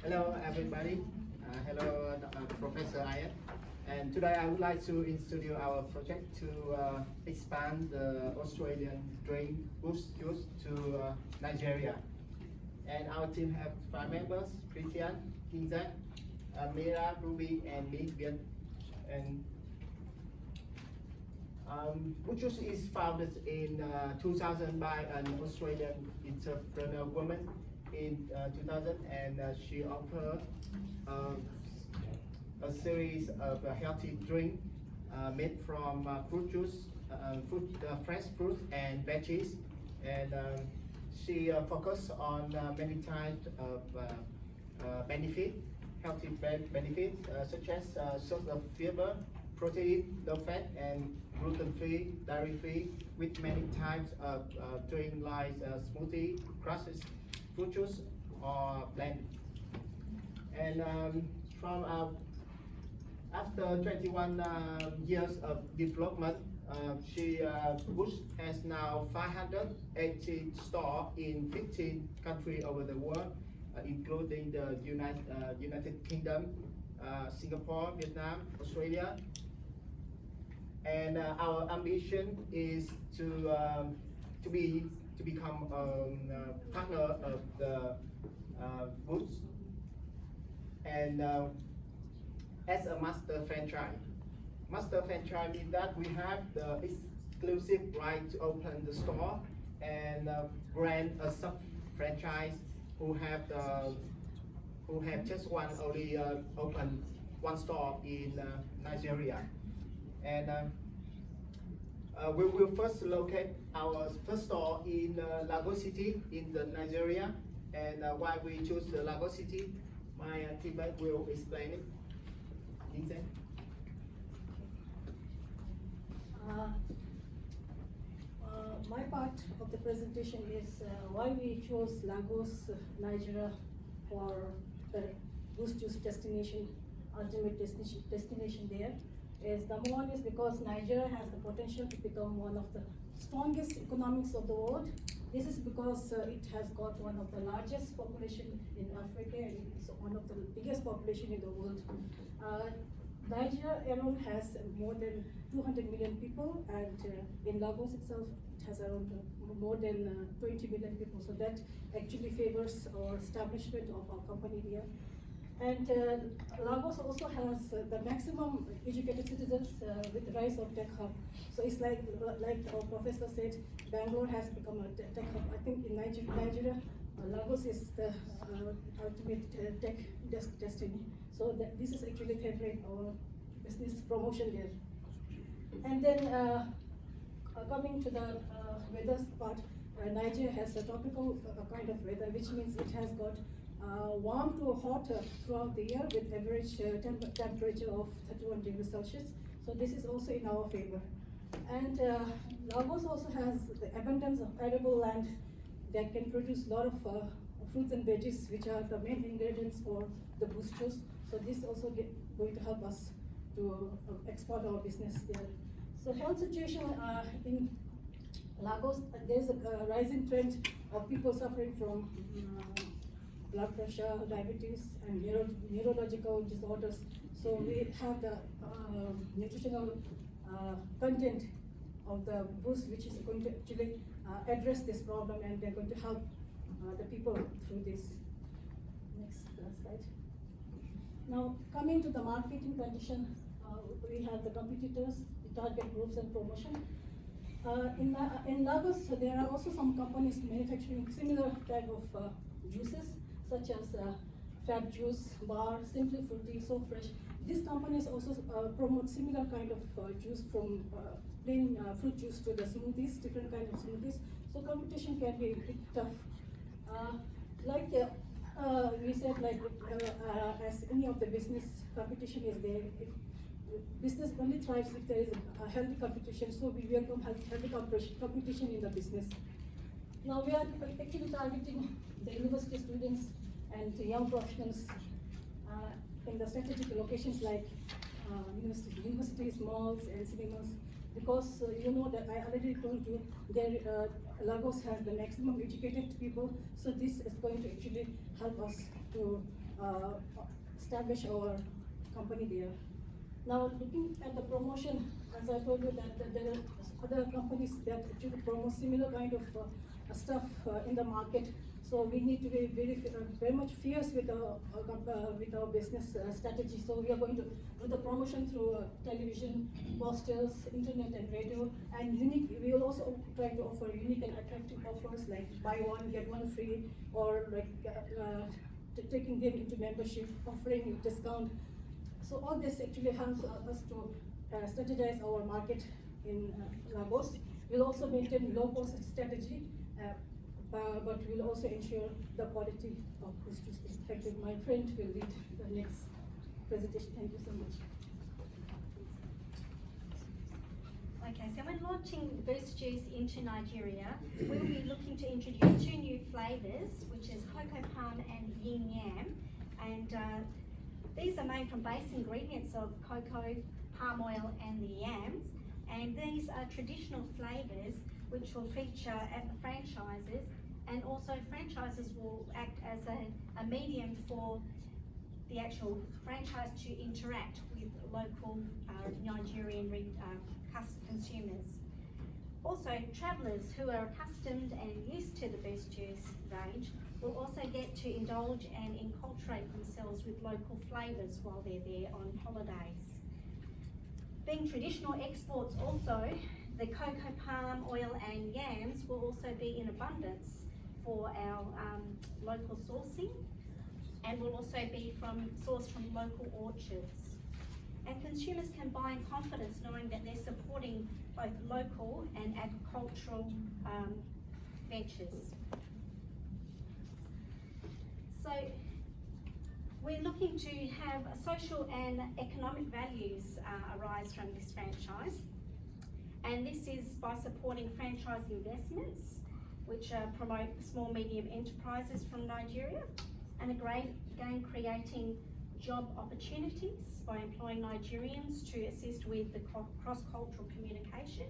Hello, everybody. Hello, Professor Ian. And today I would like to introduce our project to expand the Australian drink boost juice to Nigeria. And our team have 5 members: Cristhian, Kinzang, Mira, Ruby, and me, Viet. And boost juice is founded in 2000 by an Australian entrepreneur woman in 2000, and she offered a series of healthy drink made from fruit juice, fresh fruit and veggies, and she focused on many types of healthy benefits such as source of fiber, protein, low fat, and gluten-free, dairy-free, with many types of drink like smoothie, crushes, fruit juice, or blend. And after 21 years of development, Bush has now 580 stores in 15 countries over the world, including the United Kingdom, Singapore, Vietnam, Australia. And our ambition is to become a partner of the Bush, and as a master franchise. Master franchise means that we have the exclusive right to open the store and grant a sub-franchise who have just only open one store in Nigeria. And we will first locate our first store in Lagos City in the Nigeria. And why we choose the Lagos City, my teammate will explain it. My part of the presentation is why we chose Lagos, Nigeria for the boost juice destination, ultimate destination there. Is number one is because Nigeria has the potential to become one of the strongest economies of the world. This is because it has got one of the largest population in Africa, and it's one of the biggest population in the world. Nigeria alone has more than 200 million people, and in Lagos itself, it has around more than 20 million people. So that actually favors our establishment of our company here. And Lagos also has the maximum educated citizens with the rise of tech hub. So it's like our professor said, Bangalore has become a tech hub. I think in Nigeria, Lagos is the ultimate tech destiny. So this is actually favoring our business promotion there. And then coming to the weather part, Nigeria has a tropical kind of weather, which means it has got warm to hot throughout the year with average temperature of 31 degrees Celsius. So this is also in our favor. And Lagos also has the abundance of arable land that can produce a lot of fruits and veggies, which are the main ingredients for the boost juice. So this is also going to help us to export our business there. So health situation in Lagos, there is a rising trend of people suffering from blood pressure, diabetes, and neurological disorders. So we have the nutritional content of the boost, which is going to actually address this problem, and they're going to help the people through this. Next slide. Now, coming to the marketing condition, we have the competitors, the target groups, and promotion. In Lagos, there are also some companies manufacturing similar type of juices, such as Fab Juice, Bar, Simply Fruity, So Fresh. These companies also promote similar kind of juice, from plain fruit juice to the smoothies, different kind of smoothies. So competition can be a bit tough. We said, as any of the business, competition is there. Business only thrives if there is a healthy competition. So we welcome healthy competition in the business. Now we are actually targeting the university students and young professionals in the strategic locations like universities, malls, and cinemas, because you know that I already told you there Lagos has the maximum educated people, so this is going to actually help us to establish our company there. Now, looking at the promotion, as I told you that there are other companies that actually promote similar kind of stuff in the market. So we need to be very much fierce with our business strategy. So we are going to do the promotion through television, posters, internet, and radio. And unique, we will also try to offer unique and attractive offers like buy one get one free, or like taking them into membership, offering discount. So all this actually helps us to strategize our market in Lagos. We'll also maintain low cost strategy, but we'll also ensure the quality of this Tuesday. Thank you. My friend will lead the next presentation. Thank you so much. Okay, so when launching Boost Juice into Nigeria, we'll be looking to introduce 2 new flavours, which is cocoa palm and yin yam. And these are made from base ingredients of cocoa, palm oil and the yams. And these are traditional flavours which will feature at the franchises, and also franchises will act as a medium for the actual franchise to interact with local Nigerian consumers. Also, travellers who are accustomed and used to the Boost Juice range will also get to indulge and enculturate themselves with local flavours while they're there on holidays. Being traditional exports also, the cocoa palm oil and yams will also be in abundance for our local sourcing, and will also be sourced from local orchards. And consumers can buy in confidence knowing that they're supporting both local and agricultural ventures. So we're looking to have social and economic values arise from this franchise. And this is by supporting franchise investments, which promote small medium enterprises from Nigeria, and again creating job opportunities by employing Nigerians to assist with the cross-cultural communication,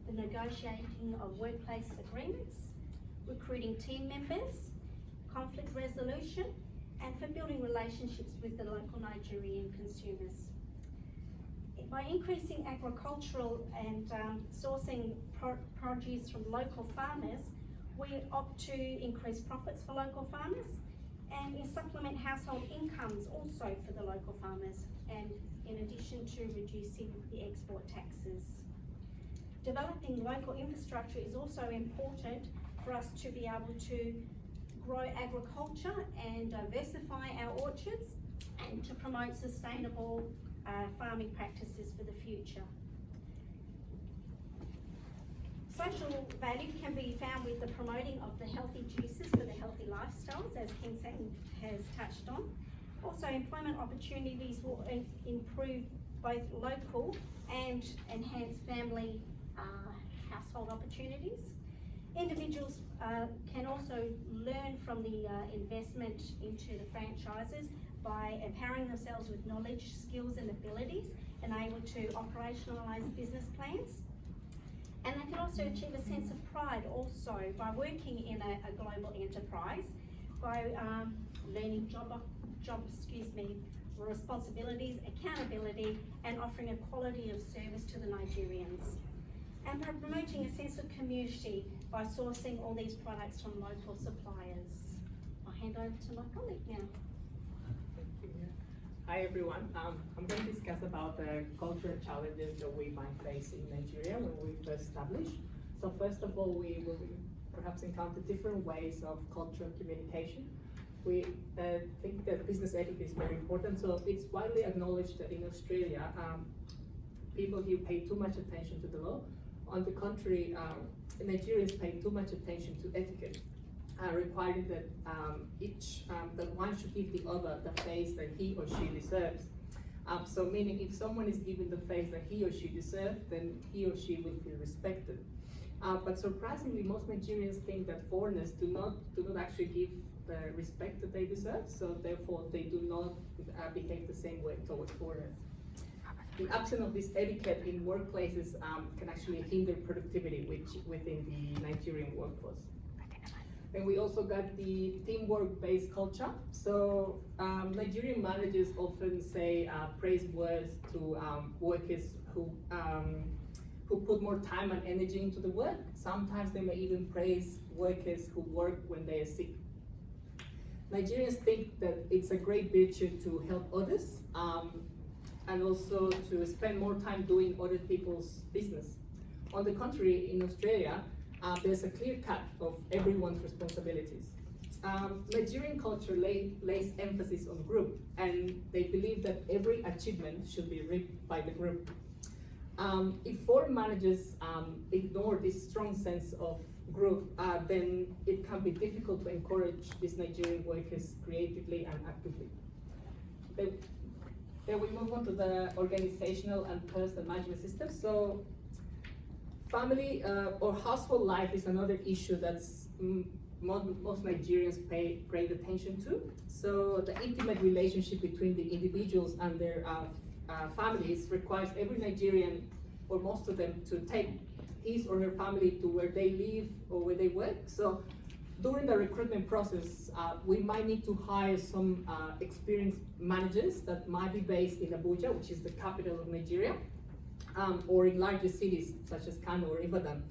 the negotiating of workplace agreements, recruiting team members, conflict resolution, and for building relationships with the local Nigerian consumers. By increasing agricultural and sourcing produce from local farmers, we opt to increase profits for local farmers and supplement household incomes also for the local farmers, and in addition to reducing the export taxes. Developing local infrastructure is also important for us to be able to grow agriculture and diversify our orchards, and to promote sustainable farming practices for the future. Social value can be found with the promoting of the healthy juices for the healthy lifestyles, as Kinzang has touched on. Also, employment opportunities will improve both local and enhance family household opportunities. Individuals can also learn from the investment into the franchises by empowering themselves with knowledge, skills and abilities, and able to operationalise business plans. And they can also achieve a sense of pride also by working in a global enterprise, by learning responsibilities, accountability, and offering a quality of service to the Nigerians. And by promoting a sense of community by sourcing all these products from local suppliers. I'll hand over to my colleague now. Hi everyone, I'm going to discuss about the cultural challenges that we might face in Nigeria when we first establish. So first of all, we will perhaps encounter different ways of cultural communication. We think that business etiquette is very important. So it's widely acknowledged that in Australia, people here pay too much attention to the law. On the contrary, Nigerians pay too much attention to etiquette. Requiring that that one should give the other the face that he or she deserves. So meaning if someone is given the face that he or she deserves, then he or she will feel respected. But surprisingly, most Nigerians think that foreigners do not actually give the respect that they deserve, so therefore they do not behave the same way towards foreigners. The absence of this etiquette in workplaces can actually hinder productivity within the Nigerian workforce. And we also got the teamwork-based culture. So Nigerian managers often say praise words to workers who put more time and energy into the work. Sometimes they may even praise workers who work when they are sick. Nigerians think that it's a great virtue to help others and also to spend more time doing other people's business. On the contrary, in Australia, there's a clear cut of everyone's responsibilities. Nigerian culture lays emphasis on group, and they believe that every achievement should be reaped by the group. If foreign managers ignore this strong sense of group, then it can be difficult to encourage these Nigerian workers creatively and actively. Then we move on to the organizational and personal management system. So family or household life is another issue that's most Nigerians pay great attention to. So the intimate relationship between the individuals and their families requires every Nigerian, or most of them, to take his or her family to where they live or where they work. So during the recruitment process, we might need to hire some experienced managers that might be based in Abuja, which is the capital of Nigeria, or in larger cities such as Kano or Ibadan.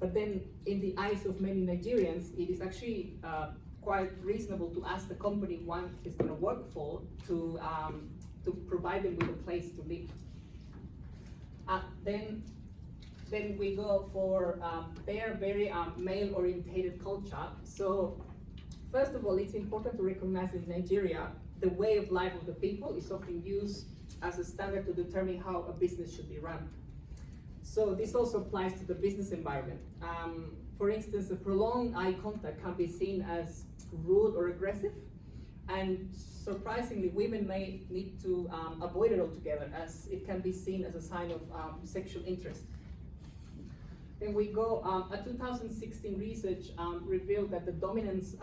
But then in the eyes of many Nigerians, it is actually quite reasonable to ask the company one is going to work for to provide them with a place to live. Then we go for their very male-orientated culture. So first of all, it's important to recognize in Nigeria, the way of life of the people is often used as a standard to determine how a business should be run. So this also applies to the business environment. For instance, a prolonged eye contact can be seen as rude or aggressive, and surprisingly, women may need to avoid it altogether, as it can be seen as a sign of sexual interest. Then we go, a 2016 research revealed that the dominance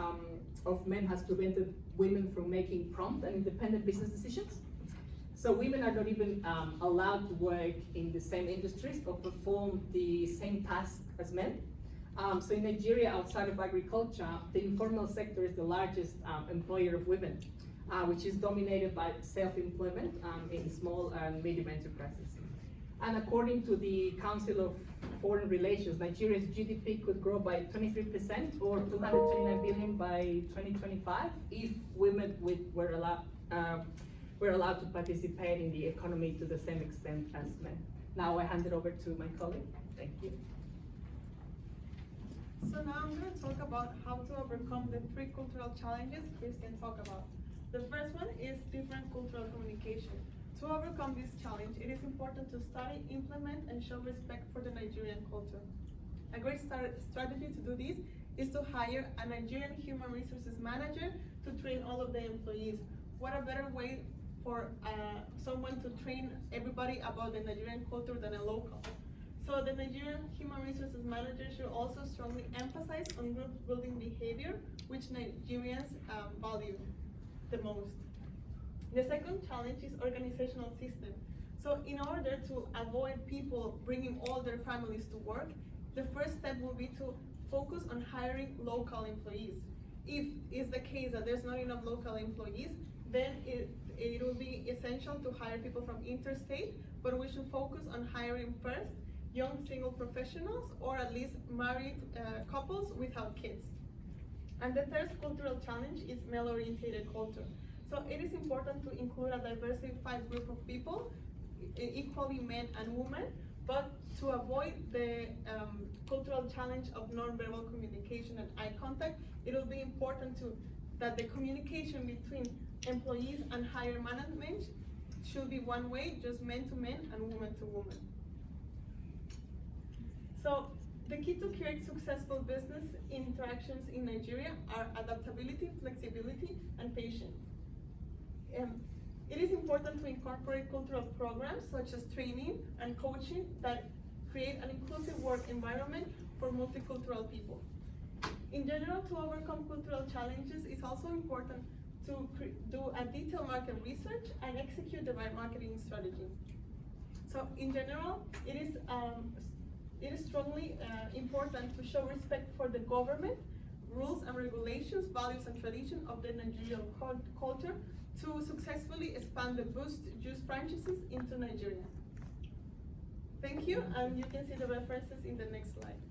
of men has prevented women from making prompt and independent business decisions. So women are not even allowed to work in the same industries or perform the same tasks as men. So in Nigeria, outside of agriculture, the informal sector is the largest employer of women, which is dominated by self-employment in small and medium enterprises. And according to the Council of Foreign Relations, Nigeria's GDP could grow by 23% or 229 billion by 2025 if women were allowed to participate in the economy to the same extent as men. Now I hand it over to my colleague. Thank you. So now I'm going to talk about how to overcome the three cultural challenges Cristhian talked about. The first one is different cultural communication. To overcome this challenge, it is important to study, implement, and show respect for the Nigerian culture. A great strategy to do this is to hire a Nigerian human resources manager to train all of the employees. What a better way for someone to train everybody about the Nigerian culture than a local. So the Nigerian human resources manager should also strongly emphasize on group building behavior, which Nigerians value the most. The second challenge is organizational system. So in order to avoid people bringing all their families to work, the first step will be to focus on hiring local employees. If it's the case that there's not enough local employees, then it will be essential to hire people from interstate, but we should focus on hiring first young single professionals or at least married couples without kids. And the third cultural challenge is male-oriented culture. So it is important to include a diversified group of people, equally men and women, but to avoid the cultural challenge of non-verbal communication and eye contact, it will be important that the communication between employees and higher management should be one way, just men to men and woman to woman. So the key to create successful business interactions in Nigeria are adaptability, flexibility, and patience. It is important to incorporate cultural programs such as training and coaching that create an inclusive work environment for multicultural people. In general, to overcome cultural challenges, it's also important to do a detailed market research and execute the right marketing strategy. So in general, it is strongly important to show respect for the government, rules and regulations, values and tradition of the Nigerian culture to successfully expand the Boost Juice franchises into Nigeria. Thank you, and you can see the references in the next slide.